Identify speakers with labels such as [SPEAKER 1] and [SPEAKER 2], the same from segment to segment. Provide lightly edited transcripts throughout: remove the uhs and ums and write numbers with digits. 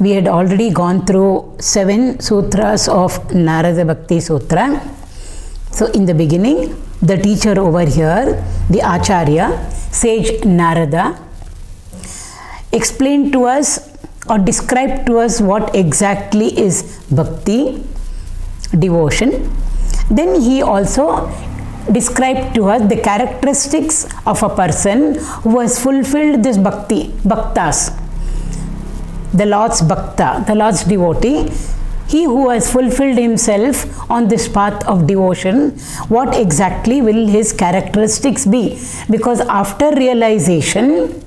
[SPEAKER 1] we had already gone through 7 sutras of Narada Bhakti Sutra. So in the beginning, the teacher over here, the Acharya, sage Narada, explained to us or described to us what exactly is bhakti, devotion. Then he also described to us the characteristics of a person who has fulfilled this bhakti, bhaktas, the Lord's bhakta, the Lord's devotee, he who has fulfilled himself on this path of devotion. What exactly will his characteristics be? Because after realization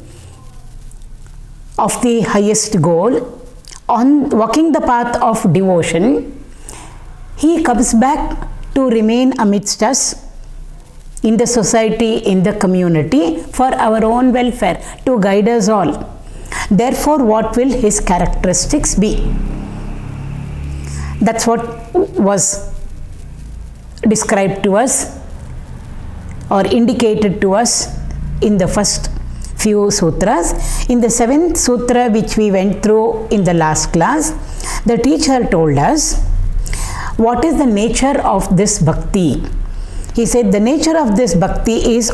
[SPEAKER 1] of the highest goal, on walking the path of devotion, he comes back to remain amidst us, in the society, in the community, for our own welfare, to guide us all. Therefore, what will his characteristics be? That's what was described to us or indicated to us in the first few sutras. In the 7th sutra, which we went through in the last class, the teacher told us what is the nature of this bhakti. He said the nature of this bhakti is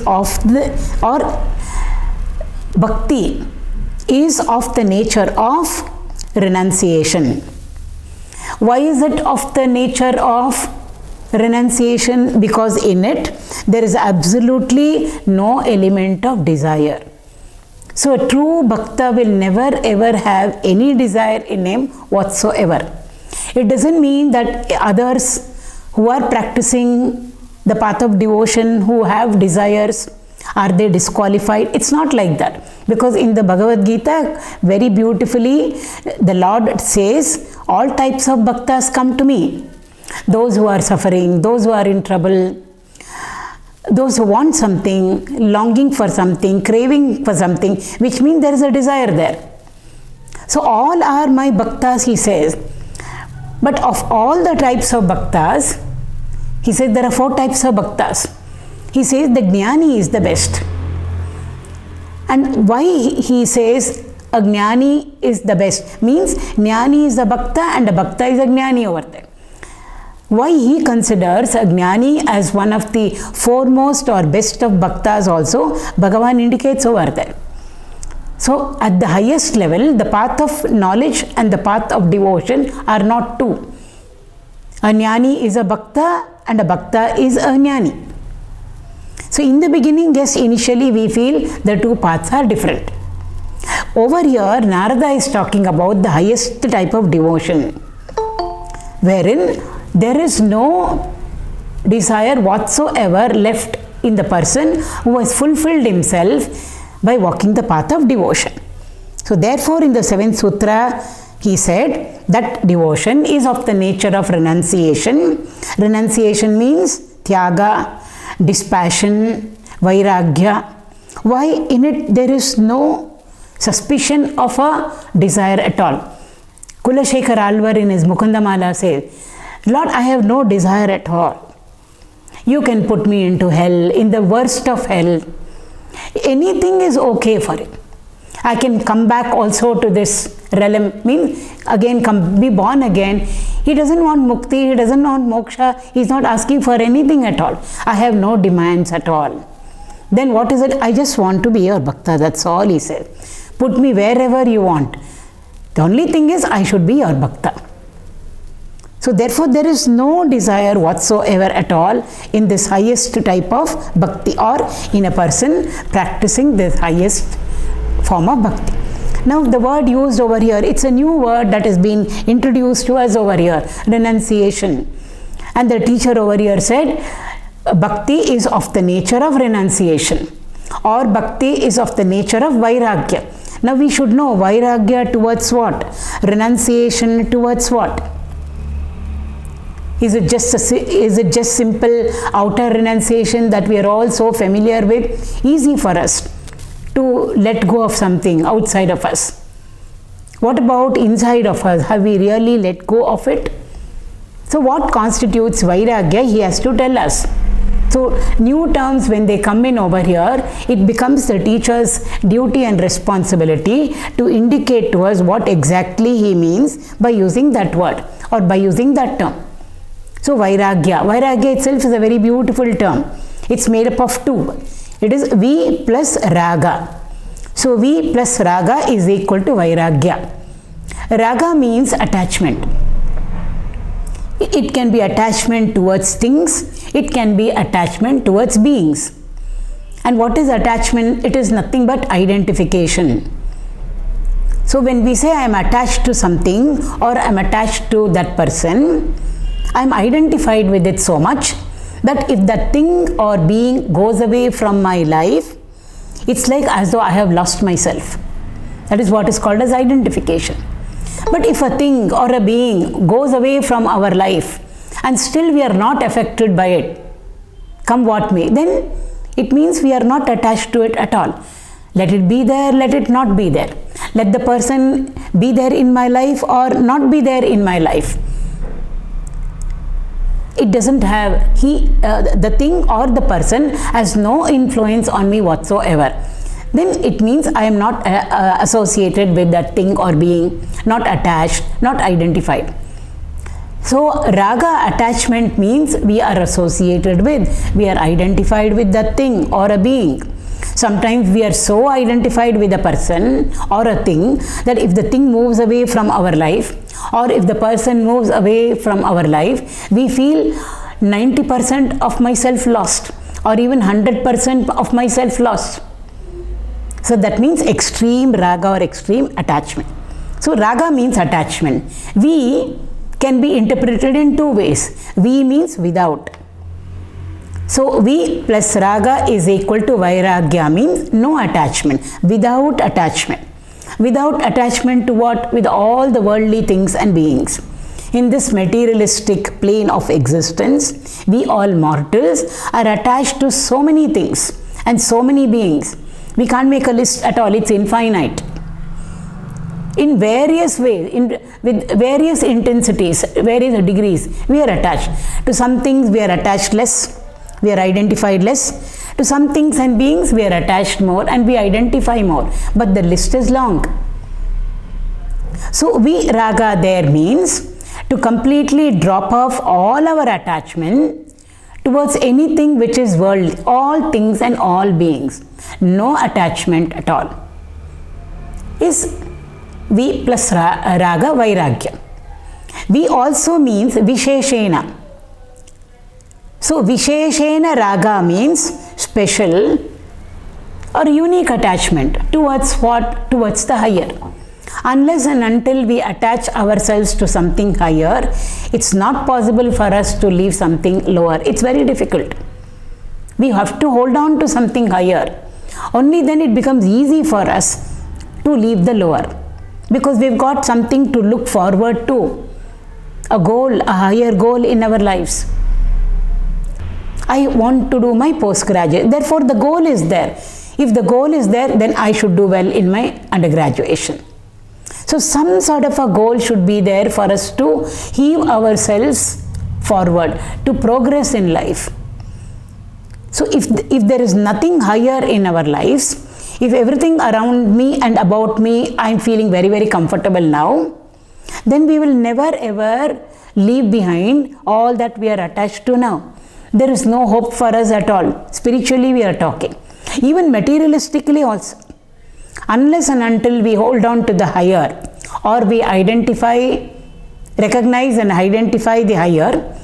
[SPEAKER 1] bhakti is of the nature of renunciation. Why is it of the nature of renunciation? Because in it there is absolutely no element of desire. So a true bhakta will never ever have any desire in him whatsoever. It doesn't mean that others who are practicing the path of devotion, who have desires, are they disqualified? It's not like that. Because in the Bhagavad Gita, very beautifully, the Lord says, all types of bhaktas come to me. Those who are suffering, those who are in trouble, those who want something, longing for something, craving for something, which means there is a desire there. So all are my bhaktas, he says. But of all the types of bhaktas, he says there are 4 types of bhaktas. He says the jnani is the best. And why he says a jnani is the best? Means jnani is a bhakta and a bhakta is a jnani over there. Why he considers a jnani as one of the foremost or best of bhaktas also, Bhagavan indicates over there. So at the highest level, the path of knowledge and the path of devotion are not two. A jnani is a bhakta and a bhakta is a jnani. So in the beginning, yes, initially we feel the two paths are different. Over here, Narada is talking about the highest type of devotion, wherein there is no desire whatsoever left in the person who has fulfilled himself by walking the path of devotion. So therefore, in the 7th sutra, he said that devotion is of the nature of renunciation. Renunciation means tyaga, dispassion, vairagya. Why? In it there is no suspicion of a desire at all. Kulashekar Alvar in his Mukundamala says, Lord, I have no desire at all. You can put me into hell, in the worst of hell. Anything is okay for him. I can come back also to this realm, again be born again. He doesn't want mukti, he doesn't want moksha, he is not asking for anything at all. I have no demands at all. Then what is it? I just want to be your bhakta, that's all he says. Put me wherever you want. The only thing is I should be your bhakta. So therefore there is no desire whatsoever at all in this highest type of bhakti or in a person practicing this highest form of bhakti. Now the word used over here, it's a new word that has been introduced to us over here, renunciation. And the teacher over here said, bhakti is of the nature of renunciation, or bhakti is of the nature of vairagya. Now we should know vairagya towards what? Renunciation towards what? Is it just simple outer renunciation that we are all so familiar with? Easy for us to let go of something outside of us. What about inside of us? Have we really let go of it? So what constitutes vairagya? He has to tell us. So new terms, when they come in over here, it becomes the teacher's duty and responsibility to indicate to us what exactly he means by using that word or by using that term. So Vairagya. Vairagya itself is a very beautiful term. It's made up of two. It is V plus Raga. So V plus Raga is equal to Vairagya. Raga means attachment. It can be attachment towards things. It can be attachment towards beings. And what is attachment? It is nothing but identification. So when we say I am attached to something or I am attached to that person, I am identified with it so much that if that thing or being goes away from my life, it's like as though I have lost myself. That is what is called as identification. But if a thing or a being goes away from our life and still we are not affected by it, come what may, then it means we are not attached to it at all. Let it be there, let it not be there. Let the person be there in my life or not be there in my life. It doesn't have, the thing or the person has no influence on me whatsoever. Then it means I am not associated with that thing or being, not attached, not identified. So Raga, attachment, means we are associated with, we are identified with that thing or a being. Sometimes we are so identified with a person or a thing that if the thing moves away from our life or if the person moves away from our life, we feel 90% of myself lost or even 100% of myself lost. So that means extreme Raga or extreme attachment. So Raga means attachment. V can be interpreted in two ways. V means without. So V plus Raga is equal to Vairagya, means no attachment, without attachment. Without attachment to what? With all the worldly things and beings. In this materialistic plane of existence, we all mortals are attached to so many things and so many beings. We can't make a list at all, it's infinite. In various ways, with various intensities, various degrees, we are attached. To some things we are attached less, we are identified less. To some things and beings we are attached more and we identify more. But the list is long. So Raga there means to completely drop off all our attachment towards anything which is worldly, all things and all beings. No attachment at all. Is V plus Raga, Vairagya. V also means Visheshena. So Visheshena Raga means special or unique attachment towards what? Towards the higher. Unless and until we attach ourselves to something higher, it's not possible for us to leave something lower. It's very difficult. We have to hold on to something higher. Only then it becomes easy for us to leave the lower. Because we've got something to look forward to. A goal, a higher goal in our lives. I want to do my postgraduate. Therefore, the goal is there. If the goal is there, then I should do well in my undergraduation. So some sort of a goal should be there for us to heave ourselves forward, to progress in life. So if there is nothing higher in our lives, if everything around me and about me, I am feeling very, very comfortable now, then we will never ever leave behind all that we are attached to now. There is no hope for us at all. Spiritually we are talking. Even materialistically also. Unless and until we hold on to the higher or we recognize and identify the higher,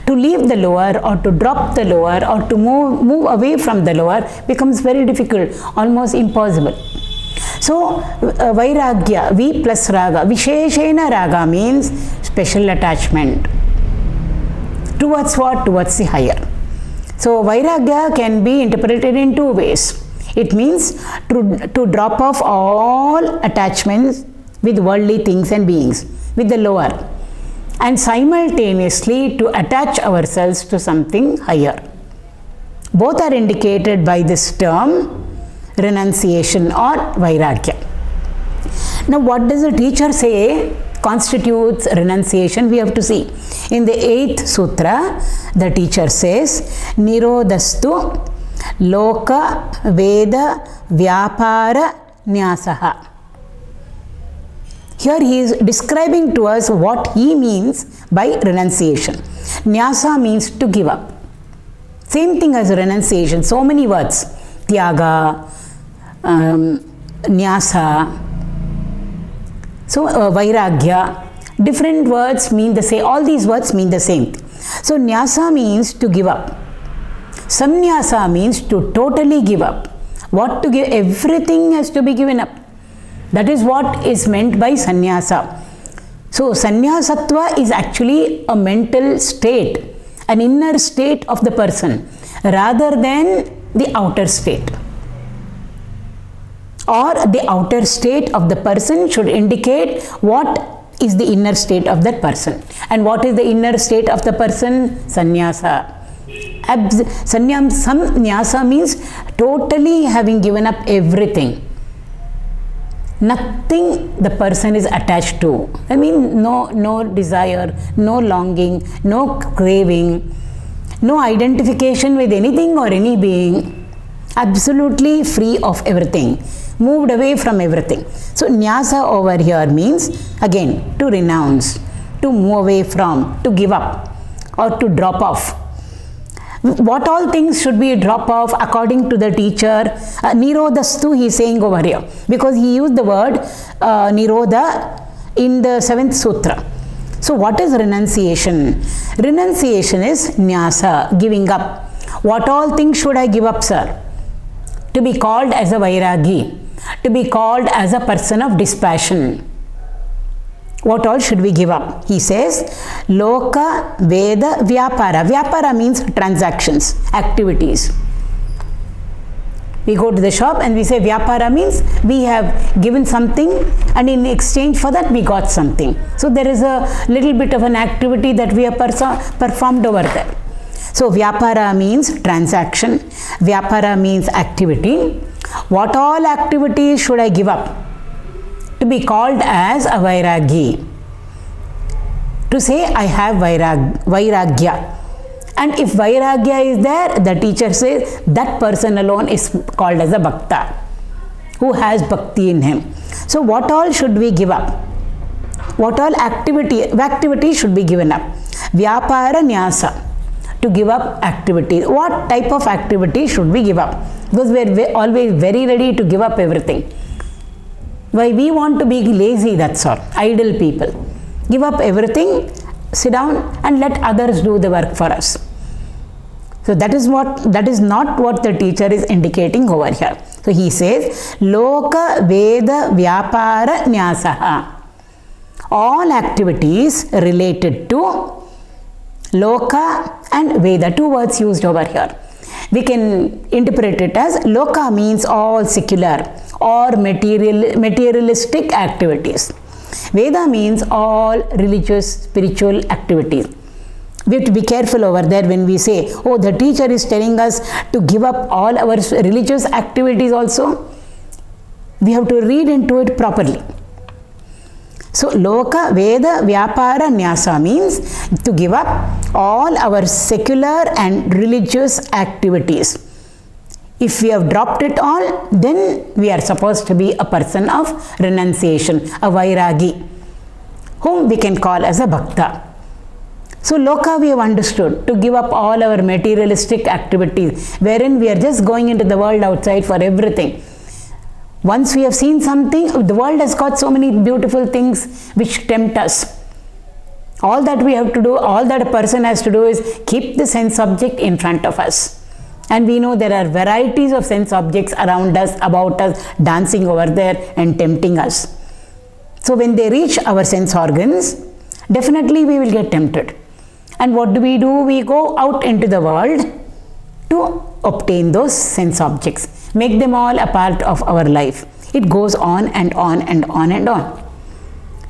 [SPEAKER 1] to leave the lower or to drop the lower or to move away from the lower becomes very difficult, almost impossible. So Vairagya, V plus Raga, Visheshena Raga means special attachment. Towards what? Towards the higher. So Vairagya can be interpreted in two ways. It means to drop off all attachments with worldly things and beings, with the lower, and simultaneously to attach ourselves to something higher. Both are indicated by this term renunciation or Vairagya. Now what does the teacher say constitutes renunciation, we have to see. In the 8th sutra, the teacher says, Nirodhastu Loka Veda Vyapara Nyasaha. Here he is describing to us what he means by renunciation. Nyasa means to give up. Same thing as renunciation, so many words. Tyaga, Nyasa, so Vairagya, different words mean the same, all these words mean the same. So Nyasa means to give up. Sannyasa means to totally give up. What to give? Everything has to be given up. That is what is meant by sannyasa. So sannyasatva is actually a mental state, an inner state of the person rather than the outer state. Or the outer state of the person should indicate what is the inner state of that person. And what is the inner state of the person? Sannyasa. Sannyasa means totally having given up everything. Nothing the person is attached to. I mean, no desire, no longing, no craving, no identification with anything or any being. Absolutely free of everything. Moved away from everything. So, Nyasa over here means, again, to renounce, to move away from, to give up, or to drop off. What all things should be drop off according to the teacher? Nirodhastu he is saying over here, because he used the word Nirodha in the 7th sutra. So what is renunciation? Renunciation is Nyasa, giving up. What all things should I give up, sir? To be called as a Vairagi, to be called as a person of dispassion. What all should we give up? He says, Loka, Veda, Vyapara. Vyapara means transactions, activities. We go to the shop and we say Vyapara means we have given something and in exchange for that we got something. So there is a little bit of an activity that we have performed over there. So Vyapara means transaction. Vyapara means activity. What all activities should I give up? To be called as a Vairagi. To say I have Vairagya. And if Vairagya is there, the teacher says that person alone is called as a Bhakta, who has Bhakti in him. So what all should we give up? What all activity should be given up? Vyapara Nyasa. To give up activity. What type of activity should we give up? Because we are always very ready to give up everything. Why? We want to be lazy, that's all. Idle people. Give up everything, sit down and let others do the work for us. So that is not what the teacher is indicating over here. So he says, Loka Veda Vyapara Nyasaha. All activities related to Loka and Veda, two words used over here. We can interpret it as Loka means all secular or materialistic activities. Veda means all religious, spiritual activities. We have to be careful over there when we say, oh, the teacher is telling us to give up all our religious activities also. We have to read into it properly. So, Loka, Veda, Vyapara, Nyasa means to give up all our secular and religious activities. If we have dropped it all, then we are supposed to be a person of renunciation, a Vairagi, whom we can call as a Bhakta. So, Loka we have understood, to give up all our materialistic activities, wherein we are just going into the world outside for everything. Once we have seen something, the world has got so many beautiful things which tempt us. All that we have to do, all that a person has to do is keep the sense object in front of us. And we know there are varieties of sense objects around us, about us, dancing over there and tempting us. So when they reach our sense organs, definitely we will get tempted. And what do? We go out into the world to obtain those sense objects. Make them all a part of our life. It goes on and on and on and on.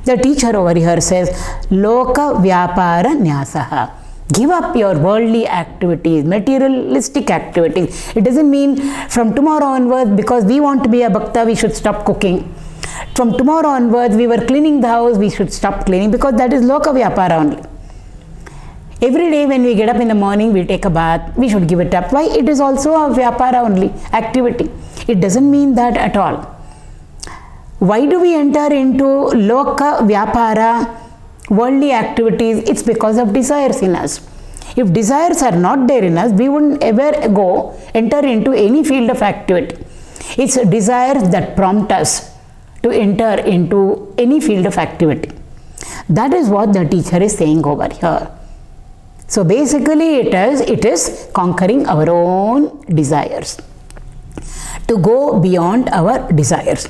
[SPEAKER 1] The teacher over here says, Loka Vyapara Nyasaha. Give up your worldly activities, materialistic activities. It doesn't mean from tomorrow onwards, because we want to be a Bhakta, we should stop cooking. From tomorrow onwards, we were cleaning the house, we should stop cleaning, because that is loka vyapara only. Every day when we get up in the morning, we take a bath, we should give it up. Why? It is also a vyapara only activity. It doesn't mean that at all. Why do we enter into loka vyapara, worldly activities? It's because of desires in us. If desires are not there in us, we wouldn't ever enter into any field of activity. It's desires that prompt us to enter into any field of activity. That is what the teacher is saying over here. So basically it is conquering our own desires, to go beyond our desires.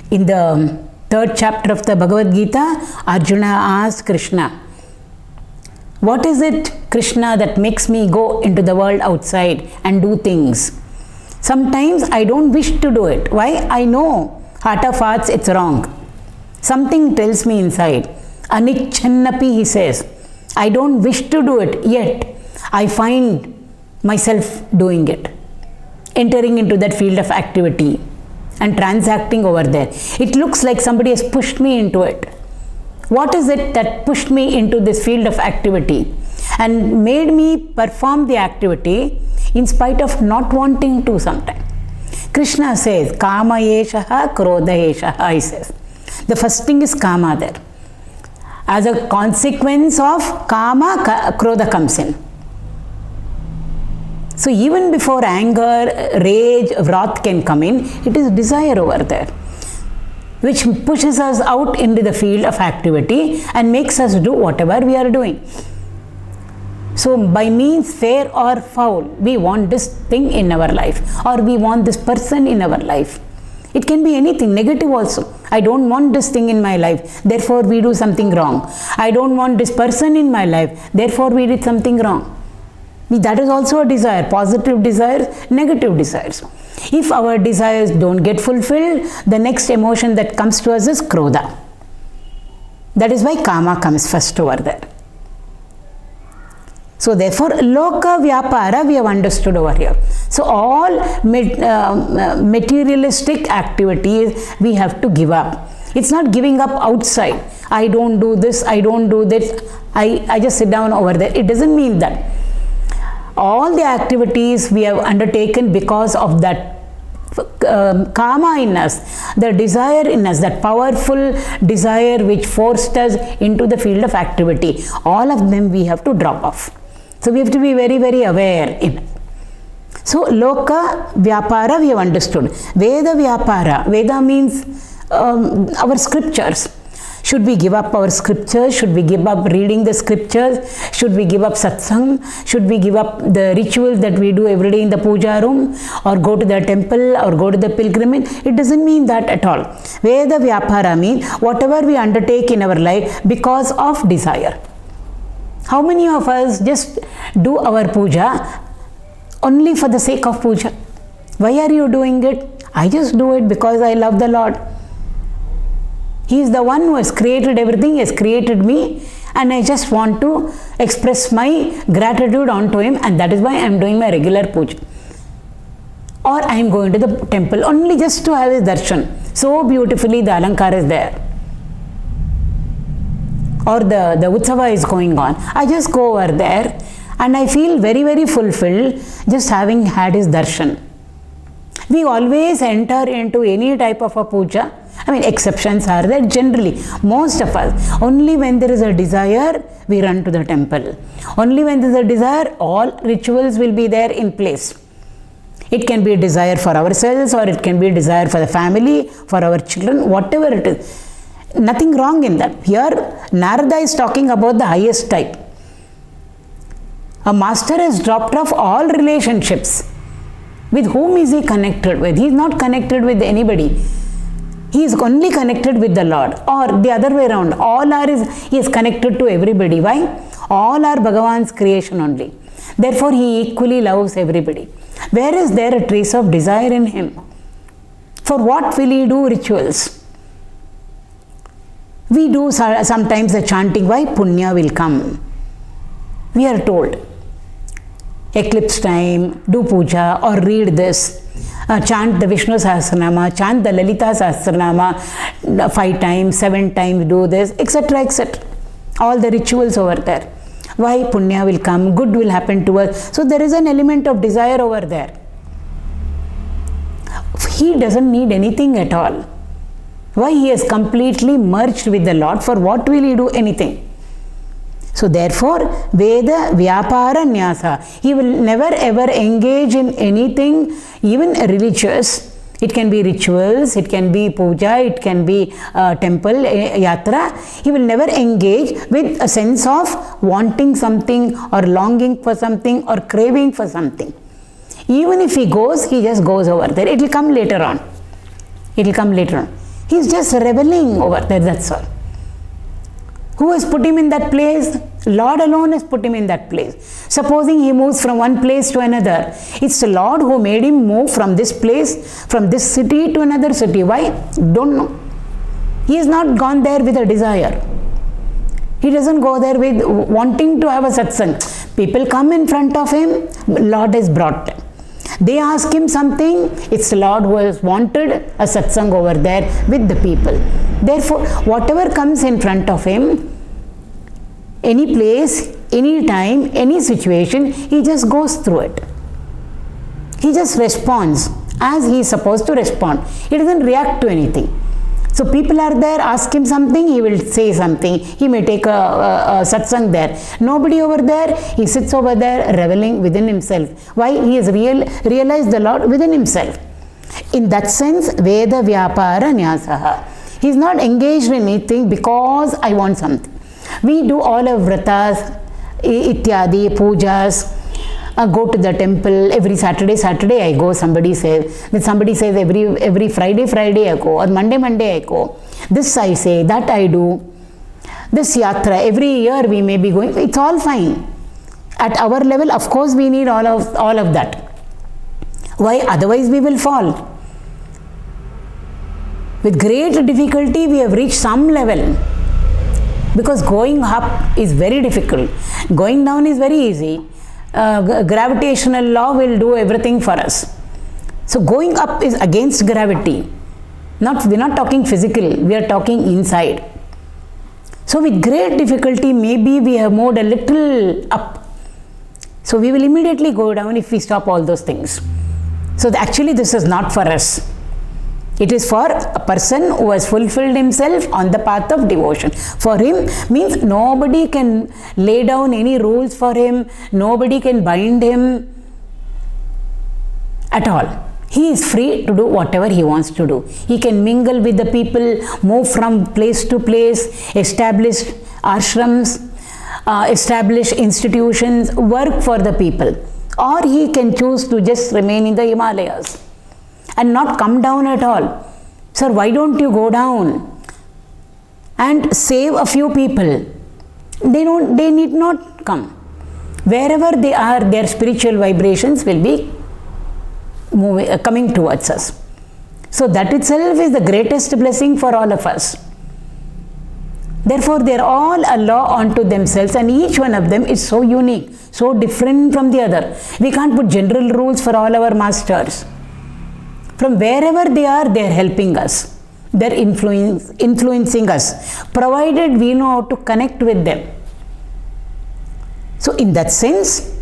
[SPEAKER 1] In the 3rd chapter of the Bhagavad Gita, Arjuna asked Krishna, what is it, Krishna, that makes me go into the world outside and do things? Sometimes I don't wish to do it. Why? I know, heart of hearts, it's wrong. Something tells me inside. Anichannapi, he says, I don't wish to do it, yet I find myself doing it, entering into that field of activity and transacting over there. It looks like somebody has pushed me into it. What is it that pushed me into this field of activity and made me perform the activity in spite of not wanting to sometimes? Krishna says, Kama yeshaha, Krodha yeshaha, he says. The first thing is Kama there. As a consequence of Kama, Krodha comes in. So even before anger, rage, wrath can come in, it is desire over there, which pushes us out into the field of activity and makes us do whatever we are doing. So by means fair or foul, we want this thing in our life, or we want this person in our life. It can be anything, negative also. I don't want this thing in my life, therefore we do something wrong. I don't want this person in my life, therefore we did something wrong. That is also a desire, positive desires, negative desires. If our desires don't get fulfilled, the next emotion that comes to us is Krodha. That is why Kama comes first over there. So therefore, Loka Vyapara we have understood over here. So all materialistic activities we have to give up. It's not giving up outside. I don't do this, I don't do this, I just sit down over there. It doesn't mean that. All the activities we have undertaken because of that Kama in us, the desire in us, that powerful desire which forced us into the field of activity, all of them we have to drop off. So we have to be very, very aware in it. So Loka Vyapara we have understood. Veda Vyapara, Veda means our scriptures. Should we give up our scriptures? Should we give up reading the scriptures? Should we give up satsang? Should we give up the rituals that we do every day in the puja room, or go to the temple, or go to the pilgrimage? It doesn't mean that at all. Veda Vyapara means whatever we undertake in our life because of desire. How many of us just do our puja only for the sake of puja? Why are you doing it? I just do it because I love the Lord. He is the one who has created everything, he has created me, and I just want to express my gratitude onto him, and that is why I am doing my regular puja. Or I am going to the temple only just to have his darshan. So beautifully the alankar is there. Or the utsava is going on. I just go over there and I feel very, very fulfilled just having had his darshan. We always enter into any type of a puja. I mean, exceptions are there generally. Most of us, only when there is a desire, we run to the temple. Only when there is a desire, all rituals will be there in place. It can be a desire for ourselves, or it can be a desire for the family, for our children, whatever it is. Nothing wrong in that. Here, Narada is talking about the highest type. A master has dropped off all relationships. With whom is he connected with? He is not connected with anybody. He is only connected with the Lord, or the other way around. He is connected to everybody. Why? All are Bhagavan's creation only. Therefore, he equally loves everybody. Where is there a trace of desire in him? For what will he do rituals? We do sometimes the chanting. Why? Punya will come. We are told. Eclipse time, do puja or read this. chant the Vishnu Sahasranama, chant the Lalita Sahasranama 5 times, 7 times, do this, etc., etc. All the rituals over there. Why? Punya will come, good will happen to us. So there is an element of desire over there. He doesn't need anything at all. Why? He has completely merged with the Lord. For what will he do anything? So therefore, Veda Vyapara Nyasa. He will never ever engage in anything, even religious. It can be rituals, it can be puja, it can be temple, yatra. He will never engage with a sense of wanting something or longing for something or craving for something. Even if he goes, he just goes over there. It will come later on. It will come later on. He is just reveling over there, that's all. Who has put him in that place? Lord alone has put him in that place. Supposing he moves from one place to another, it's the Lord who made him move from this place, from this city to another city. Why? Don't know. He has not gone there with a desire. He doesn't go there with wanting to have a satsang. People come in front of him, Lord has brought them. They ask him something, it's the Lord who has wanted a satsang over there with the people. Therefore, whatever comes in front of him, any place, any time, any situation, he just goes through it. He just responds as he is supposed to respond. He doesn't react to anything. So people are there, ask him something, he will say something. He may take a satsang there. Nobody over there, he sits over there reveling within himself. Why? He has realized the Lord within himself. In that sense, Veda Vyapara Nyasaha. He is not engaged in anything because I want something. We do all our vratas, ityadi, pujas, go to the temple every Saturday I go, somebody says. Then somebody says every Friday I go, or Monday I go. This I say, that I do. This yatra, every year we may be going, it's all fine. At our level, of course, we need all of that. Why? Otherwise we will fall. With great difficulty we have reached some level. Because going up is very difficult. Going down is very easy. Gravitational law will do everything for us. So going up is against gravity. We're not talking physical, we are talking inside. So with great difficulty, maybe we have moved a little up. So we will immediately go down if we stop all those things. So actually this is not for us. It is for a person who has fulfilled himself on the path of devotion. For him means nobody can lay down any rules for him, nobody can bind him at all. He is free to do whatever he wants to do. He can mingle with the people, move from place to place, establish ashrams, establish institutions, work for the people. Or he can choose to just remain in the Himalayas and not come down at all. Sir, why don't you go down and save a few people? They need not come. Wherever they are, their spiritual vibrations will be coming towards us. So that itself is the greatest blessing for all of us. Therefore, they are all a law unto themselves, and each one of them is so unique, so different from the other. We can't put general rules for all our masters. From wherever they are helping us. They are influencing us, provided we know how to connect with them. So in that sense,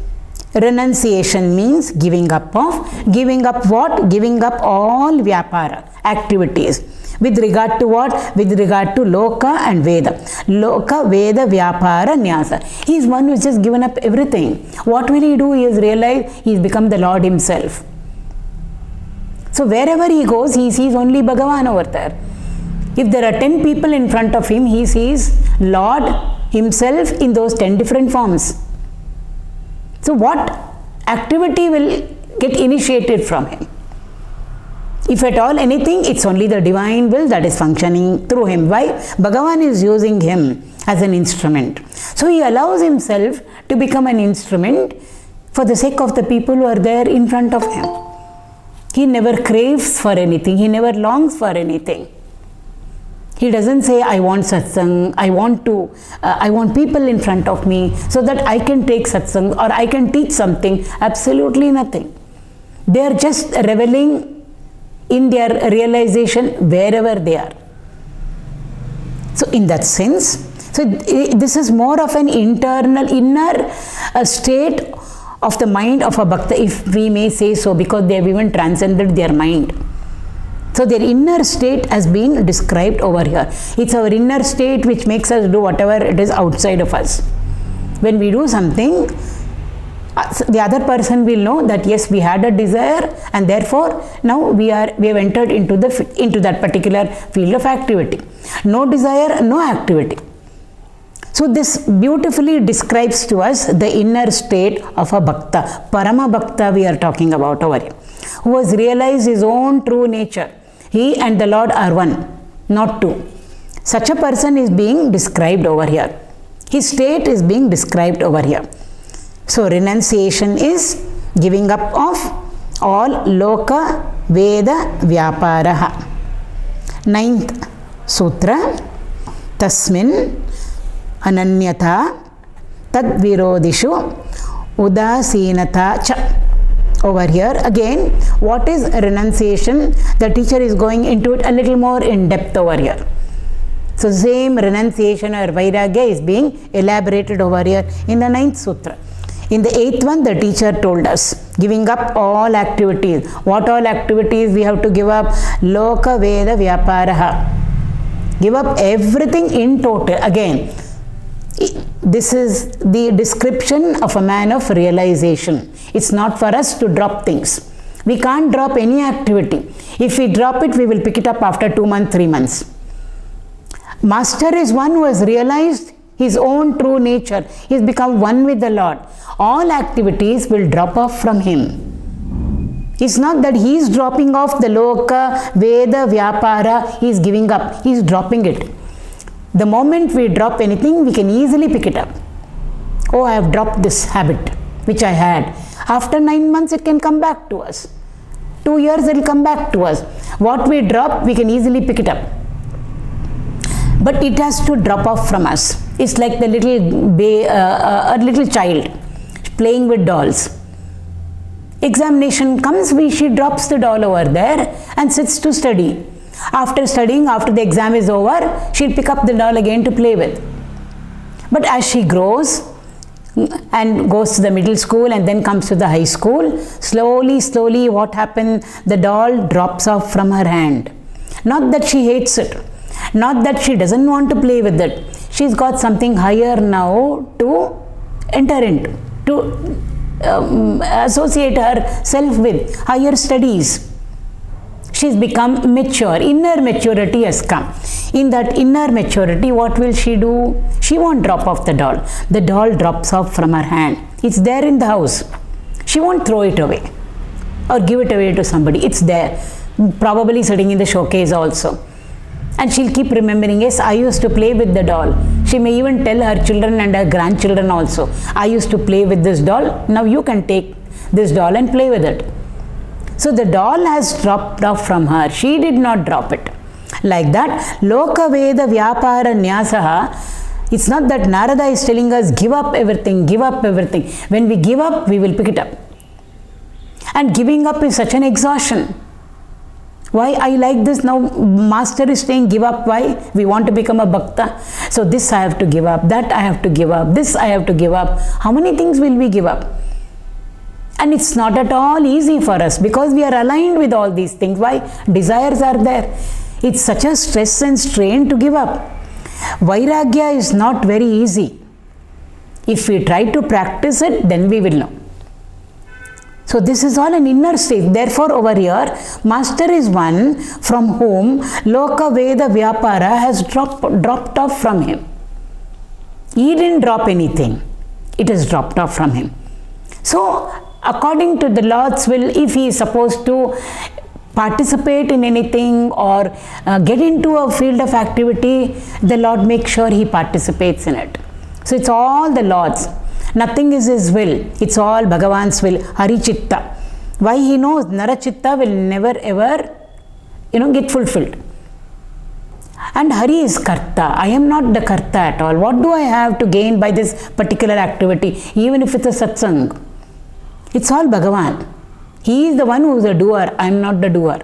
[SPEAKER 1] renunciation means giving up of, giving up what? Giving up all vyapara, activities. With regard to what? With regard to Loka and Veda. Loka, Veda, Vyapara, Nyasa. He is one who has just given up everything. What will he do? He has realized he has become the Lord himself. So wherever he goes, he sees only Bhagavan over there. If there are 10 people in front of him, he sees Lord himself in those 10 different forms. So what activity will get initiated from him? If at all anything, it's only the divine will that is functioning through him. Why? Bhagavan is using him as an instrument. So he allows himself to become an instrument for the sake of the people who are there in front of him. He never craves for anything. He never longs for anything. He doesn't say, I want satsang, I want people in front of me so that I can take satsang or I can teach something. Absolutely nothing. They are just reveling in their realization wherever they are. So in that sense, so this is more of an internal, inner state of the mind of a bhakta, if we may say so, because they have even transcended their mind. So their inner state has been described over here. It's our inner state which makes us do whatever it is outside of us. When we do something, the other person will know that yes, we had a desire, and therefore now we have entered into that particular field of activity. No desire, no activity. So this beautifully describes to us the inner state of a bhakta, Parama Bhakta we are talking about over here, who has realized his own true nature. He and the Lord are one, not two. Such a person is being described over here. His state is being described over here. So renunciation is giving up of all loka, veda, vyaparaha. 9th Sutra, Tasmin Ananyata Tad Virodishu Udasinata Cha. Over here again, what is renunciation? The teacher is going into it a little more in depth over here. So same renunciation or vairagya is being elaborated over here in the 9th Sutra. In the 8th one, the teacher told us, giving up all activities. What all activities we have to give up? Loka, Veda, Vyaparaha. Give up everything in total. Again, this is the description of a man of realization. It's not for us to drop things. We can't drop any activity. If we drop it, we will pick it up after 2 months, 3 months. Master is one who has realized his own true nature. He has become one with the Lord. All activities will drop off from him. It's not that he is dropping off the loka, veda, vyapara, he is giving up. He is dropping it. The moment we drop anything, we can easily pick it up. Oh, I have dropped this habit, which I had. After 9 months, it can come back to us. 2 years, it will come back to us. What we drop, we can easily pick it up. But it has to drop off from us. It's like the a little child playing with dolls. Examination comes, she drops the doll over there and sits to study. After studying, after the exam is over, she'll pick up the doll again to play with. But as she grows and goes to the middle school and then comes to the high school, slowly what happens? The doll drops off from her hand. Not that she hates it. Not that she doesn't want to play with it. She's got something higher now to enter into, to associate herself with, higher studies. She's become mature. Inner maturity has come. In that inner maturity, what will she do? She won't drop off the doll. The doll drops off from her hand. It's there in the house. She won't throw it away or give it away to somebody. It's there. Probably sitting in the showcase also. And she'll keep remembering, yes, I used to play with the doll. She may even tell her children and her grandchildren also, I used to play with this doll. Now you can take this doll and play with it. So the doll has dropped off from her. She did not drop it. Like that, Loka Veda Vyapara Nyasaha, it's not that Narada is telling us, give up everything, give up everything. When we give up, we will pick it up. And giving up is such an exhaustion. Why I like this now? Master is saying give up. Why? We want to become a bhakta. So this I have to give up, that I have to give up, this I have to give up. How many things will we give up? And it's not at all easy for us because we are aligned with all these things. Why? Desires are there. It's such a stress and strain to give up. Vairagya is not very easy. If we try to practice it, then we will know. So this is all an inner state. Therefore, over here, Master is one from whom Loka Veda Vyapara has dropped off from him. He didn't drop anything. It has dropped off from him. So, according to the Lord's will, if he is supposed to participate in anything or get into a field of activity, the Lord makes sure he participates in it. So, it's all the Lord's. Nothing is his will. It's all Bhagavan's will. Hari Chitta. Why? He knows Nara Chitta will never ever, get fulfilled. And Hari is Karta. I am not the Karta at all. What do I have to gain by this particular activity? Even if it's a satsang. It's all Bhagavan. He is the one who is a doer. I am not the doer.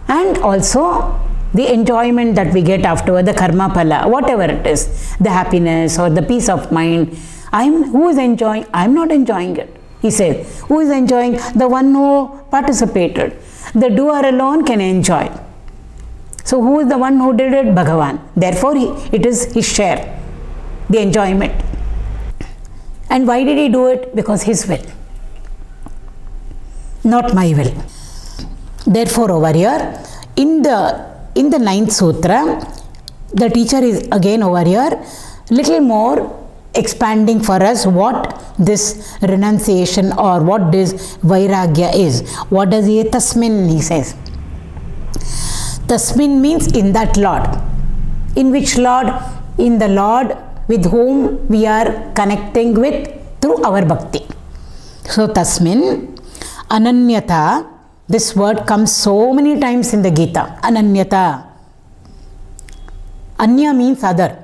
[SPEAKER 1] and also the enjoyment that we get afterward, the karma phala, whatever it is, the happiness or the peace of mind. Who is enjoying? I'm not enjoying it. He says, who is enjoying? The one who participated. The doer alone can enjoy. So who is the one who did it? Bhagavan. Therefore, it is his share, the enjoyment. And why did he do it? Because his will, not my will. Therefore, over here, in the ninth sutra, the teacher is again over here, little more expanding for us what this renunciation or what this vairagya is. What does he say? Tasmin, he says. Tasmin means in that Lord. In which Lord? In the Lord with whom we are connecting with through our bhakti. So Tasmin, Ananyata, this word comes so many times in the Gita. Ananyata. Anya means other.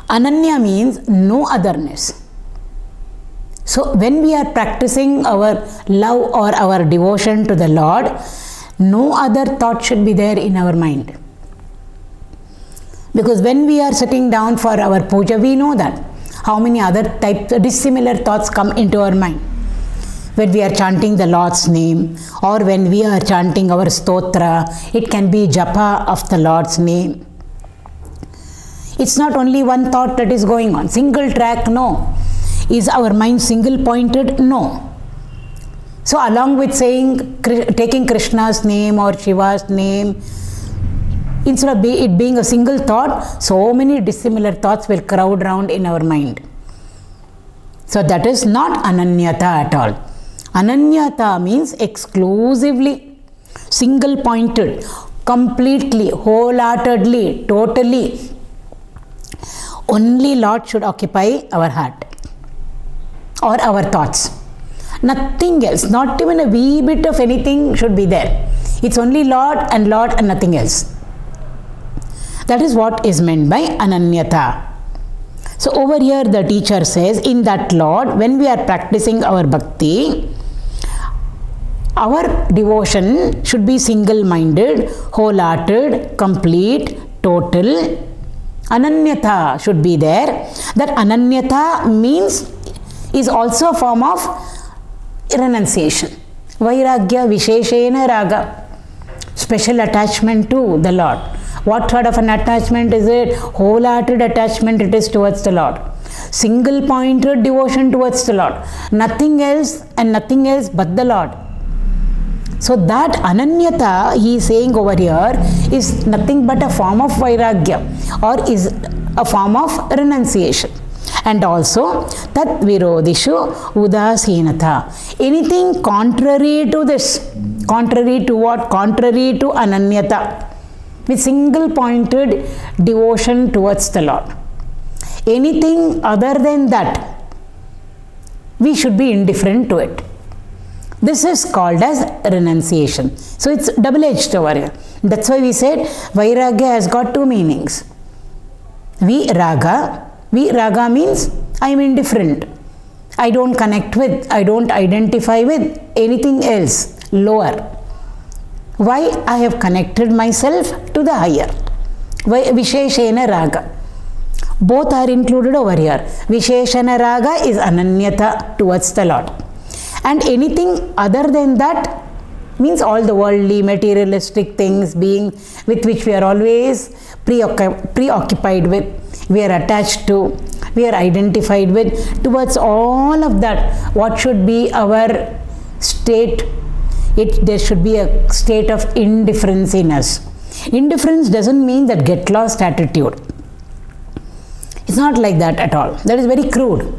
[SPEAKER 1] Ananya means no otherness. So when we are practicing our love or our devotion to the Lord, no other thought should be there in our mind. Because when we are sitting down for our puja, we know that how many other types, dissimilar thoughts come into our mind. When we are chanting the Lord's name or when we are chanting our stotra, it can be japa of the Lord's name. It's not only one thought that is going on. Single track, no. Is our mind single pointed? No. So along with saying, taking Krishna's name or Shiva's name, instead of it being a single thought, so many dissimilar thoughts will crowd round in our mind. So that is not ananyata at all. Ananyata means exclusively, single pointed, completely, wholeheartedly, totally. Only Lord should occupy our heart or our thoughts. Nothing else, not even a wee bit of anything should be there. It's only Lord and nothing else. That is what is meant by ananyata. So over here the teacher says, in that Lord, when we are practicing our bhakti, our devotion should be single-minded, wholehearted, complete, total. Ananyata should be there. That ananyata means is also a form of renunciation. Vairagya visheshena raga. Special attachment to the Lord. What sort of an attachment is it? Wholehearted attachment it is towards the Lord. Single-pointed devotion towards the Lord. Nothing else and nothing else but the Lord. So that ananyata, he is saying over here, is nothing but a form of vairagya or is a form of renunciation. And also, tat virodishu udasinata. Anything contrary to this, contrary to what? Contrary to ananyata, with single pointed devotion towards the Lord. Anything other than that, we should be indifferent to it. This is called as renunciation. So it's double-edged over here. That's why we said vairagya has got two meanings. Viraga means I am indifferent. I don't connect with, I don't identify with anything else lower. Why? I have connected myself to the higher. Visheshena raga. Both are included over here. Visheshana raga is ananyata towards the Lord. And anything other than that means all the worldly, materialistic things being with which we are always preoccupied with, we are attached to, we are identified with, towards all of that, what should be our state? There should be a state of indifference in us. Indifference doesn't mean that get lost attitude. It's not like that at all. That is very crude.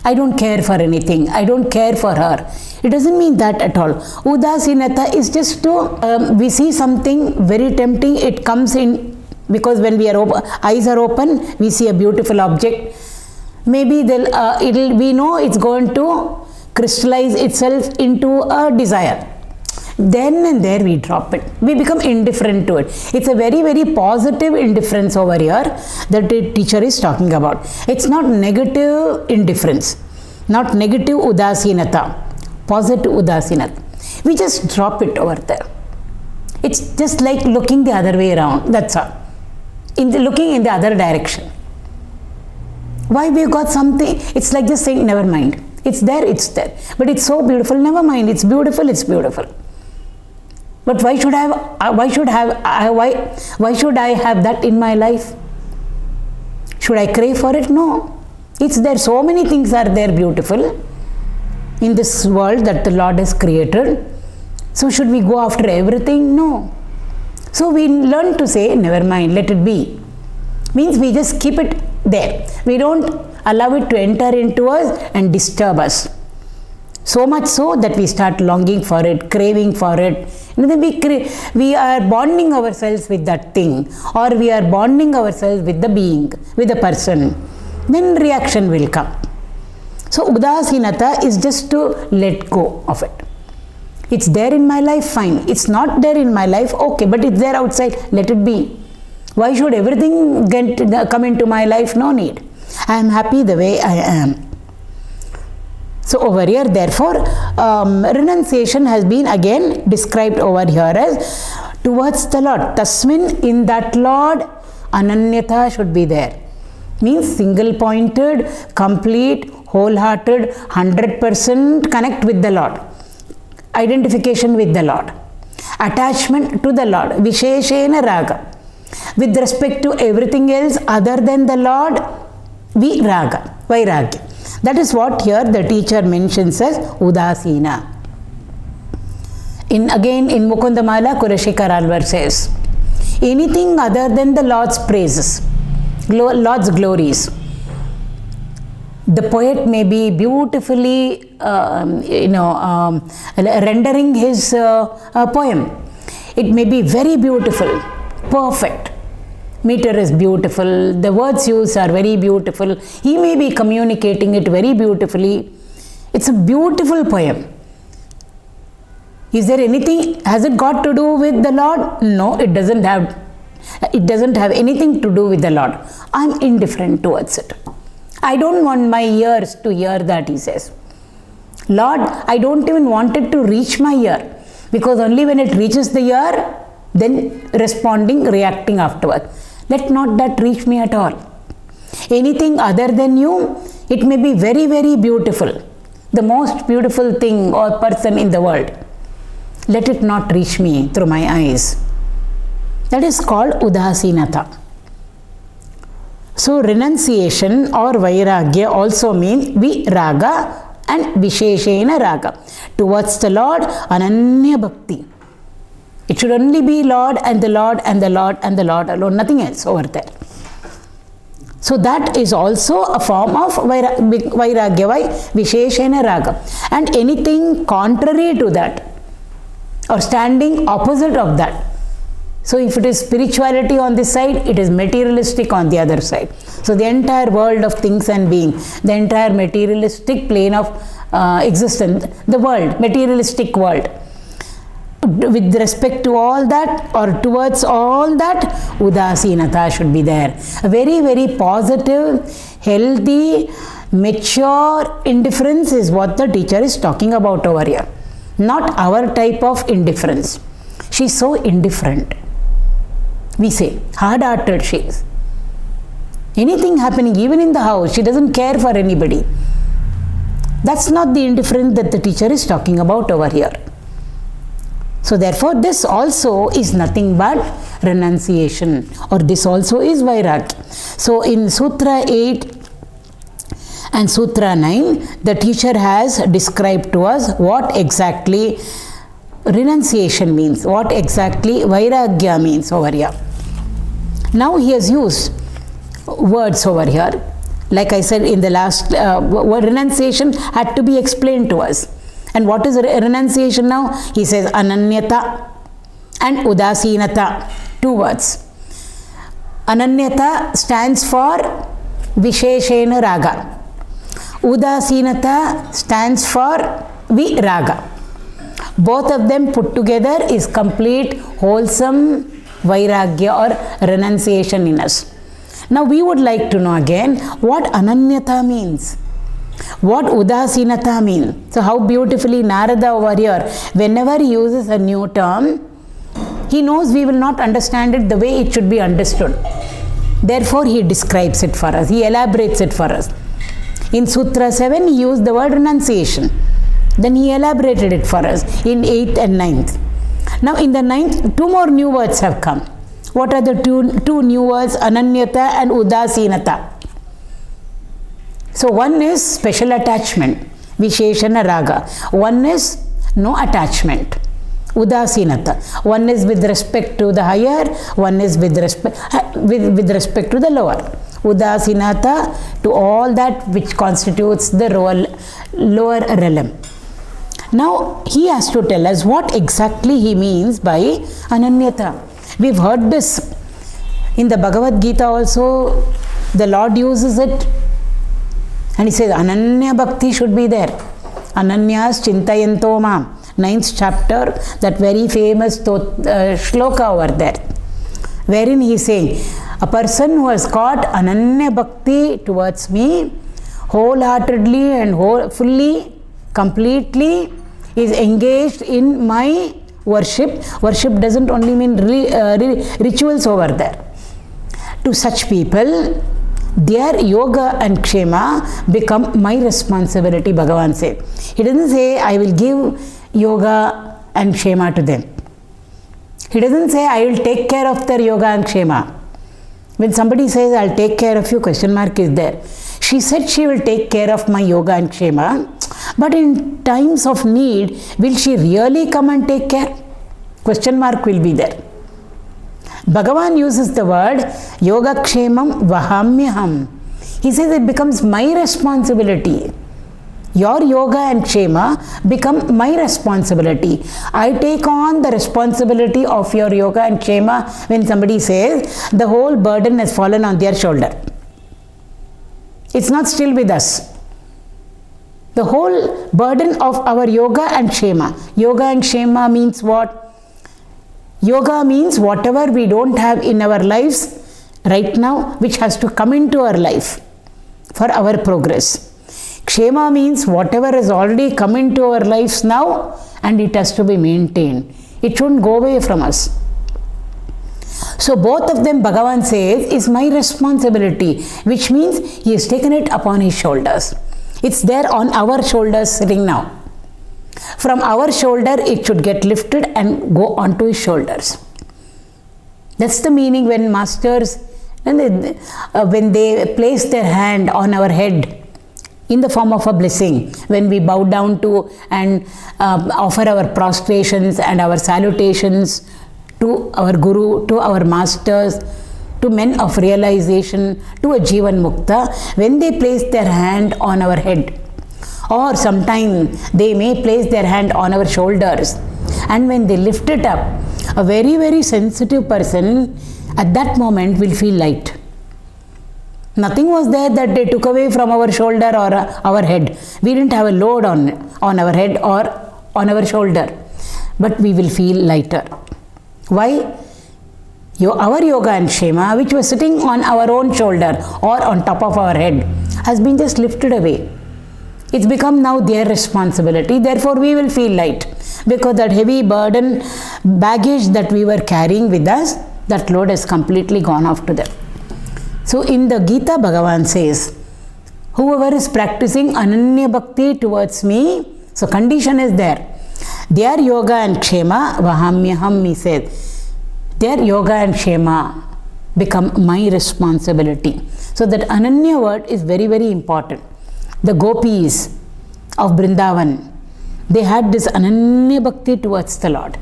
[SPEAKER 1] I don't care for anything. I don't care for her. It doesn't mean that at all. Udasinata is just to, we see something very tempting, it comes in, because when we are eyes are open, we see a beautiful object. Maybe we know it's going to crystallize itself into a desire. Then and there we drop it. We become indifferent to it. It's a very, very positive indifference over here that the teacher is talking about. It's not negative indifference, not negative udasinata, positive udasinata. We just drop it over there. It's just like looking the other way around, that's all. Looking in the other direction. Why we got something? It's like just saying, never mind. It's there, but it's so beautiful. Never mind. It's beautiful. But why should I have that in my life? Should I crave for it? No. It's there. So many things are there beautiful in this world that the Lord has created. So should we go after everything? No. So we learn to say, never mind, let it be. Means we just keep it there. We don't allow it to enter into us and disturb us. So much so that we start longing for it, craving for it. And then we are bonding ourselves with that thing, or we are bonding ourselves with the being, with the person. Then reaction will come. So udasinata is just to let go of it. It's there in my life, fine. It's not there in my life, okay, but it's there outside, let it be. Why should everything come into my life? No need. I am happy the way I am. So over here, therefore, renunciation has been again described over here as towards the Lord. Tasmin, in that Lord, ananyata should be there. Means single-pointed, complete, wholehearted, 100% connect with the Lord. Identification with the Lord. Attachment to the Lord. Visheshena raga. With respect to everything else other than the Lord, viraga, vairagya. That is what here the teacher mentions as udasina. Again in Mukundamala, Kulashekar Alvar says, anything other than the Lord's praises, Lord's glories. The poet may be beautifully, rendering his poem. It may be very beautiful, perfect. Meter is beautiful, the words used are very beautiful. He may be communicating it very beautifully. It's a beautiful poem. Is there anything, has it got to do with the Lord? No, it doesn't have anything to do with the Lord. I'm indifferent towards it. I don't want my ears to hear that, he says. Lord, I don't even want it to reach my ear, because only when it reaches the ear, then responding, reacting afterward. Let not that reach me at all. Anything other than you, it may be very, very beautiful, the most beautiful thing or person in the world. Let it not reach me through my eyes. That is called udasinata. So renunciation or vairagya also means viraga and visheshena raga. Towards the Lord, ananya bhakti. It should only be Lord and the Lord and the Lord and the Lord alone, nothing else over there. So that is also a form of vairagya, visheshena raga. And anything contrary to that or standing opposite of that. So if it is spirituality on this side, it is materialistic on the other side. So the entire world of things and being, the entire materialistic plane of existence, the world, materialistic world. With respect to all that or towards all that, udasinata should be there. A very, very positive, healthy, mature indifference is what the teacher is talking about over here. Not our type of indifference. She is so indifferent. We say, hard-hearted she is. Anything happening, even in the house, she doesn't care for anybody. That's not the indifference that the teacher is talking about over here. So therefore, this also is nothing but renunciation, or this also is vairagya. So in Sutra 8 and Sutra 9, the teacher has described to us what exactly renunciation means, what exactly vairagya means over here. Now he has used words over here. Like I said in the last, renunciation had to be explained to us. And what is renunciation now? He says ananyata and udasinata, 2 words. Ananyata stands for visheshena raga. Udasinata stands for viraga. Both of them put together is complete, wholesome vairagya or renunciation in us. Now we would like to know again what ananyata means. What udasinata means? So how beautifully Narada over here, whenever he uses a new term, he knows we will not understand it the way it should be understood. Therefore, he describes it for us. He elaborates it for us. In Sutra 7, he used the word renunciation. Then he elaborated it for us in 8th and 9th. Now, in the 9th, 2 more new words have come. What are the two new words? Ananyata and udasinata. So, one is special attachment, visheshana raga. One is no attachment, udasinata. One is with respect to the higher, one is with respect to the lower. Udasinata to all that which constitutes the lower realm. Now, he has to tell us what exactly he means by ananyata. We've heard this in the Bhagavad Gita also. The Lord uses it, and he says Ananya Bhakti should be there. Ananyas Chintayanto Mam, 9th chapter, that very famous shloka over there, wherein he is saying, a person who has got Ananya Bhakti towards me, wholeheartedly and fully, completely is engaged in my worship. Worship doesn't only mean rituals over there. To such people, their yoga and kshema become my responsibility, Bhagavan said. He doesn't say, I will give yoga and kshema to them. He doesn't say, I will take care of their yoga and kshema. When somebody says, I'll take care of you, question mark is there. She said she will take care of my yoga and kshema, but in times of need, will she really come and take care? Question mark will be there. Bhagavan uses the word yoga kshemam vahamyaham. He says it becomes my responsibility. Your yoga and kshema become my responsibility. I take on the responsibility of your yoga and kshema. When somebody says the whole burden has fallen on their shoulder, it's not still with us. The whole burden of our yoga and kshema. Yoga and kshema means what? Yoga means whatever we don't have in our lives right now, which has to come into our life for our progress. Kshema means whatever has already come into our lives now, and it has to be maintained. It shouldn't go away from us. So both of them, Bhagavan says, is my responsibility, which means he has taken it upon his shoulders. It's there on our shoulders sitting now. From our shoulder, it should get lifted and go onto his shoulders. That's the meaning when masters, when they place their hand on our head in the form of a blessing, when we bow down to and offer our prostrations and our salutations to our Guru, to our masters, to men of realization, to a Jivan Mukta, when they place their hand on our head, or sometime they may place their hand on our shoulders, and when they lift it up, a very, very sensitive person at that moment will feel light. Nothing was there that they took away from our shoulder or our head. We didn't have a load on our head or on our shoulder, but we will feel lighter. Why? Our yoga and kshema, which was sitting on our own shoulder or on top of our head, has been just lifted away. It's become now their responsibility. Therefore, we will feel light, because that heavy burden, baggage that we were carrying with us, that load has completely gone off to them. So in the Gita, Bhagavan says, whoever is practicing Ananya Bhakti towards me, so condition is there. Their yoga and kshema, vahamyaham, he said, their yoga and kshema become my responsibility. So that Ananya word is very, very important. The gopis of Vrindavan, they had this Ananya Bhakti towards the Lord.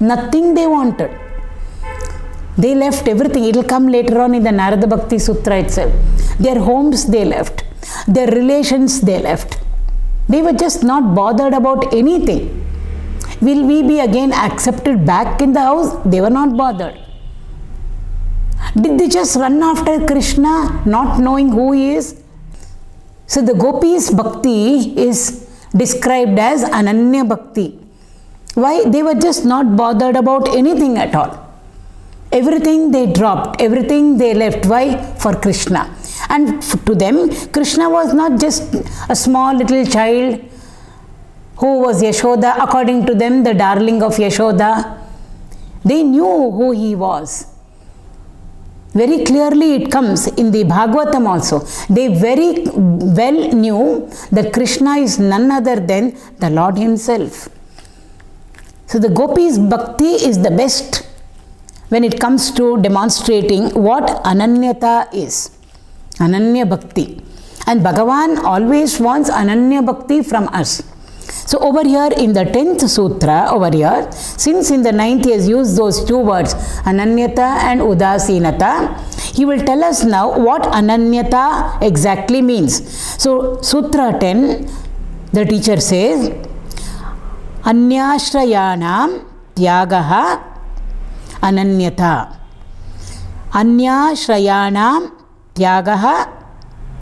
[SPEAKER 1] Nothing they wanted. They left everything. It will come later on in the Narada Bhakti Sutra itself. Their homes they left. Their relations they left. They were just not bothered about anything. Will we be again accepted back in the house? They were not bothered. Did they just run after Krishna, not knowing who he is? So the gopis' bhakti is described as Ananya Bhakti. Why? They were just not bothered about anything at all. Everything they dropped, everything they left. Why? For Krishna. And to them, Krishna was not just a small little child who was Yashoda, according to them, the darling of Yashoda. They knew who he was. Very clearly it comes in the Bhagavatam also. They very well knew that Krishna is none other than the Lord himself. So the gopis' bhakti is the best when it comes to demonstrating what Ananyata is. Ananya bhakti. And Bhagavan always wants Ananya bhakti from us. So over here in the 10th sutra, over here, since in the 9th he has used those two words, Ananyata and Udasinata, he will tell us now what Ananyata exactly means. So Sutra 10, the teacher says, Anyashrayanam tyagaha ananyata. Anyashrayanam tyagaha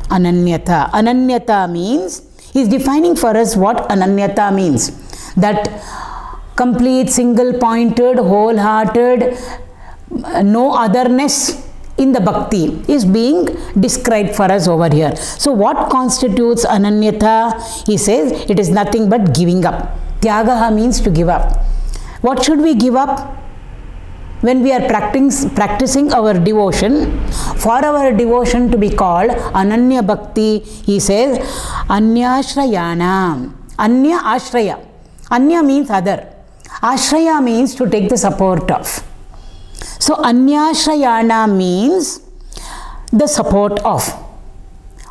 [SPEAKER 1] ananyata. Ananyata means, he is defining for us what Ananyata means. That complete, single-pointed, wholehearted, no otherness in the bhakti is being described for us over here. So what constitutes Ananyata? He says it is nothing but giving up. Tyagaha means to give up. What should we give up? When we are practicing our devotion, for our devotion to be called Ananya Bhakti, he says, Anyashrayanam. Anya Ashraya. Anya means other. Ashraya means to take the support of. So Anyashrayana means the support of.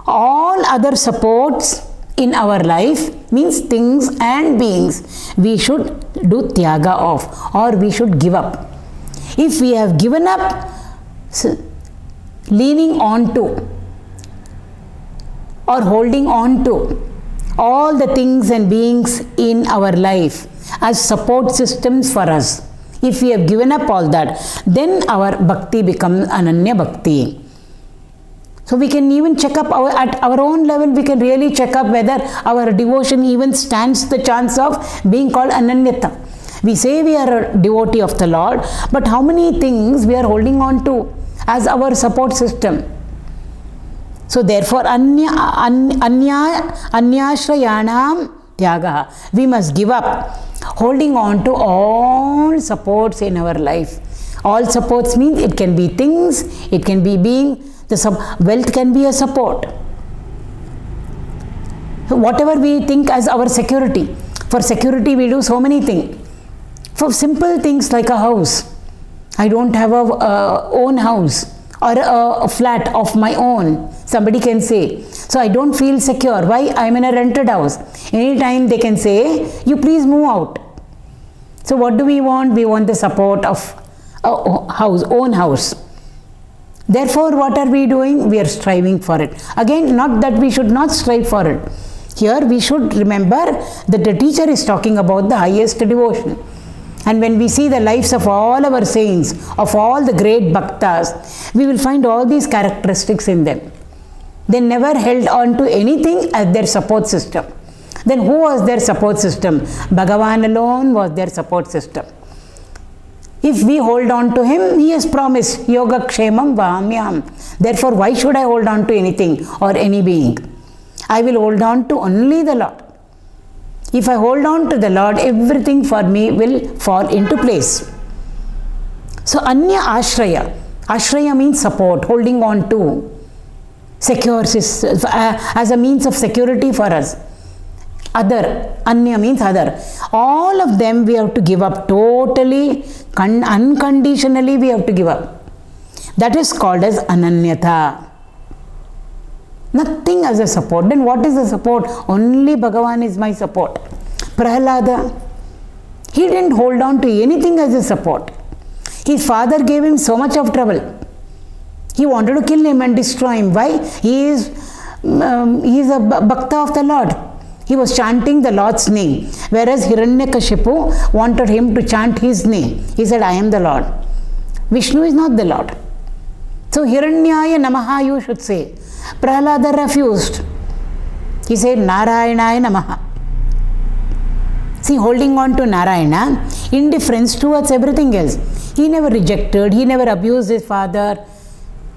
[SPEAKER 1] All other supports in our life means things and beings we should do tyaga of, or we should give up. If we have given up leaning on to or holding on to all the things and beings in our life as support systems for us, if we have given up all that, then our bhakti becomes Ananya Bhakti. So we can even check up at our own level, we can really check up whether our devotion even stands the chance of being called Ananyata. We say we are a devotee of the Lord, but how many things we are holding on to as our support system? So therefore, Anyashrayanam tyagaha. We must give up holding on to all supports in our life. All supports means it can be things, it can be being, wealth can be a support. So whatever we think as our security, for security we do so many things. For simple things like a house, I don't have a own house or a flat of my own, somebody can say. So I don't feel secure. Why? I am in a rented house. Anytime they can say, you please move out. So what do we want? We want the support of a house, own house. Therefore, what are we doing? We are striving for it. Again, not that we should not strive for it. Here we should remember that the teacher is talking about the highest devotion. And when we see the lives of all our saints, of all the great bhaktas, we will find all these characteristics in them. They never held on to anything as their support system. Then who was their support system? Bhagavan alone was their support system. If we hold on to him, he has promised, Yoga Kshemam Vahamyam. Therefore, why should I hold on to anything or any being? I will hold on to only the Lord. If I hold on to the Lord, everything for me will fall into place. So, Anya Ashraya. Ashraya means support, holding on to, secure, as a means of security for us. Other, Anya means other. All of them we have to give up totally, unconditionally we have to give up. That is called as Ananyata. Nothing as a support. Then what is the support? Only Bhagavan is my support. Prahlada, he didn't hold on to anything as a support. His father gave him so much of trouble. He wanted to kill him and destroy him. Why? He is a bhakta of the Lord. He was chanting the Lord's name. Whereas Hiranyakashipu wanted him to chant his name. He said, I am the Lord. Vishnu is not the Lord. So Hiranyaya Namaha you should say. Prahlada refused. He said, Narayanaya Namaha. See, holding on to Narayana, indifference towards everything else. He never rejected, he never abused his father,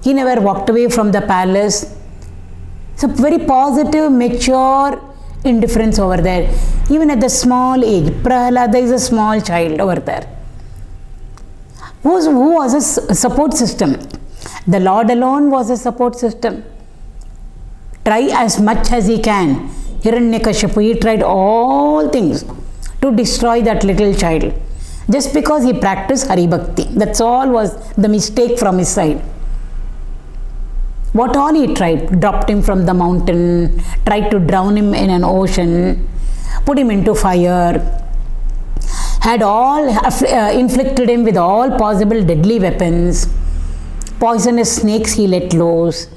[SPEAKER 1] he never walked away from the palace. So very positive, mature indifference over there. Even at the small age, Prahlada is a small child over there. Who was a support system? The Lord alone was a support system. Try as much as he can. Hiranyakashipu, he tried all things to destroy that little child. Just because he practiced Hari Bhakti. That's all was the mistake from his side. What all he tried? Dropped him from the mountain, tried to drown him in an ocean, put him into fire, had all inflicted him with all possible deadly weapons. Poisonous snakes he let loose,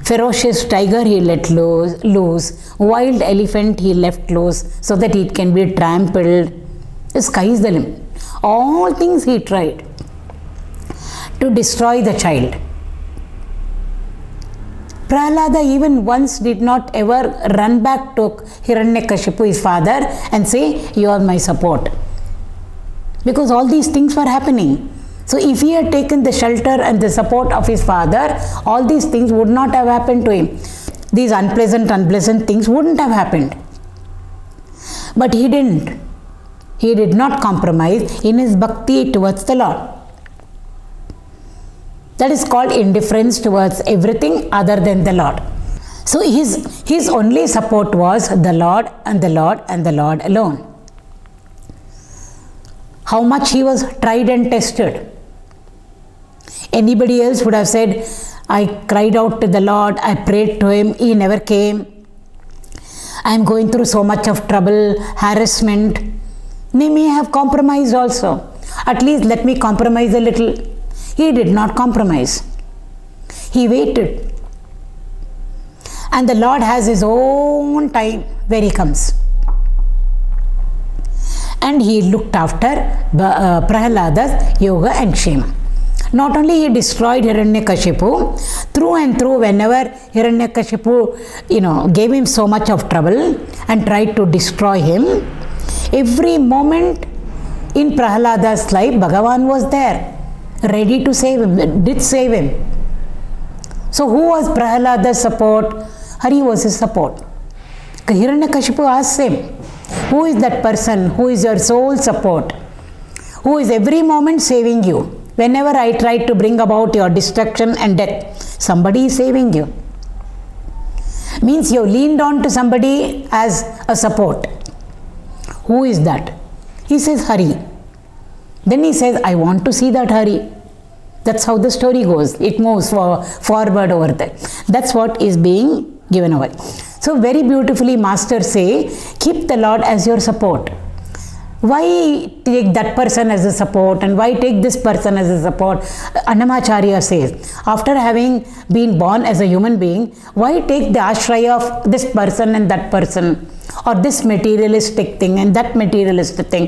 [SPEAKER 1] ferocious tiger he let loose, wild elephant he left loose so that it can be trampled. The sky is the limit. All things he tried to destroy the child. Prahlada even once did not ever run back to Hiranyakashipu, his father, and say, "You are my support." Because all these things were happening. So if he had taken the shelter and the support of his father, all these things would not have happened to him. These unpleasant things wouldn't have happened. But he didn't. He did not compromise in his bhakti towards the Lord. That is called indifference towards everything other than the Lord. So his only support was the Lord and the Lord and the Lord alone. How much he was tried and tested. Anybody else would have said, "I cried out to the Lord, I prayed to him, he never came. I am going through so much of trouble, harassment." They may have compromised also. At least let me compromise a little. He did not compromise. He waited. And the Lord has his own time where he comes. And he looked after Prahlada's yoga and kshema. Not only he destroyed Hiranyakashipu, through and through, whenever Hiranyakashipu, gave him so much of trouble and tried to destroy him, every moment in Prahlada's life, Bhagavan was there, ready to save him, did save him. So who was Prahlada's support? Hari was his support. Hiranyakashipu asked him, "Who is that person? Who is your sole support? Who is every moment saving you? Whenever I try to bring about your destruction and death, somebody is saving you." Means you leaned on to somebody as a support. Who is that? He says, "Hari." Then he says, "I want to see that Hari." That's how the story goes. It moves forward over there. That's what is being given away. So very beautifully masters say, keep the Lord as your support. Why take that person as a support and why take this person as a support? Annamacharya says, after having been born as a human being, why take the ashraya of this person and that person, or this materialistic thing and that materialistic thing?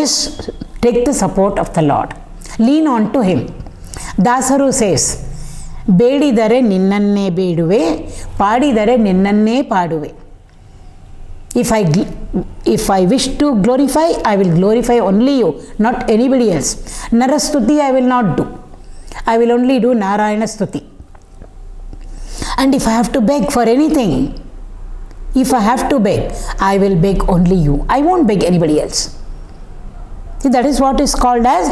[SPEAKER 1] Just take the support of the Lord. Lean on to him. Dasaru says, ಬೇಡಿದರೆ ನಿನ್ನನ್ನೇ ಬೇಡುವೆ ಪಾಡಿದರೆ ನಿನ್ನನ್ನೇ ಪಾಡುವೆ. If I wish to glorify, I will glorify only you, not anybody else. Narastuti I will not do. I will only do Narayana Stuti. And if I have to beg for anything, if I have to beg, I will beg only you. I won't beg anybody else. See, that is what is called as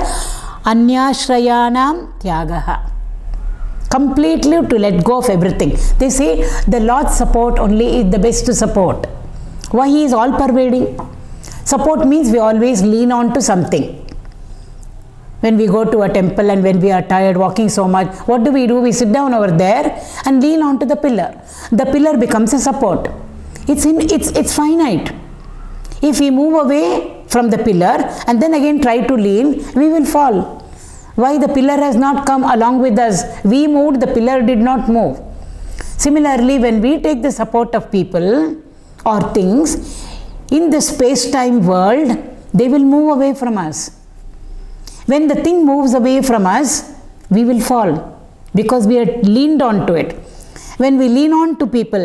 [SPEAKER 1] Anyashrayanam Tyagaha. Completely to let go of everything. They say the Lord's support only is the best support. Why? He is all pervading. Support means we always lean on to something. When we go to a temple and when we are tired walking so much, what do? We sit down over there and lean on to the pillar. The pillar becomes a support. It's finite. If we move away from the pillar and then again try to lean, we will fall. Why? The pillar has not come along with us. We moved, the pillar did not move. Similarly, when we take the support of people or things, in the space-time world, they will move away from us. When the thing moves away from us, we will fall because we are leaned on to it. When we lean on to people,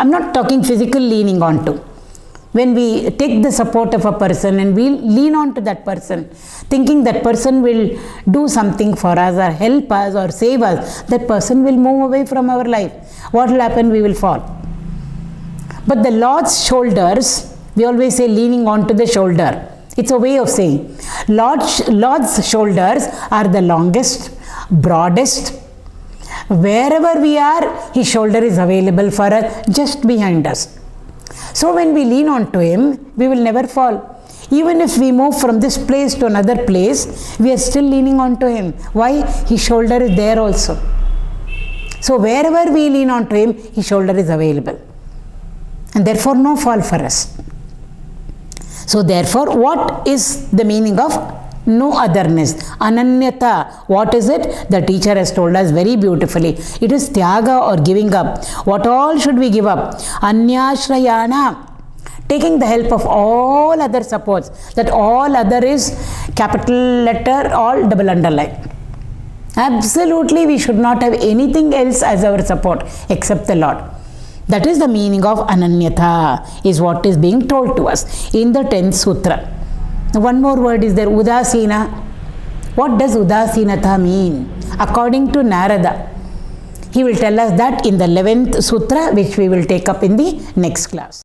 [SPEAKER 1] I'm not talking physical leaning on to. When we take the support of a person and we lean on to that person, thinking that person will do something for us or help us or save us, that person will move away from our life. What will happen? We will fall. But the Lord's shoulders, we always say leaning on to the shoulder. It's a way of saying Lord's shoulders are the longest, broadest. Wherever we are, His shoulder is available for us, just behind us. So when we lean on to Him, we will never fall. Even if we move from this place to another place, we are still leaning on to Him. Why? His shoulder is there also. So wherever we lean on to Him, His shoulder is available. And therefore no fall for us. So therefore, what is the meaning of no otherness? Ananyata. What is it? The teacher has told us very beautifully. It is tyaga or giving up. What all should we give up? Anyashrayana. Taking the help of all other supports. That all other is capital letter, all double underline. Absolutely, we should not have anything else as our support except the Lord. That is the meaning of Ananyata, is what is being told to us in the 10th Sutra. One more word is there, Udasina. What does Udasinata mean? According to Narada, he will tell us that in the 11th Sutra, which we will take up in the next class.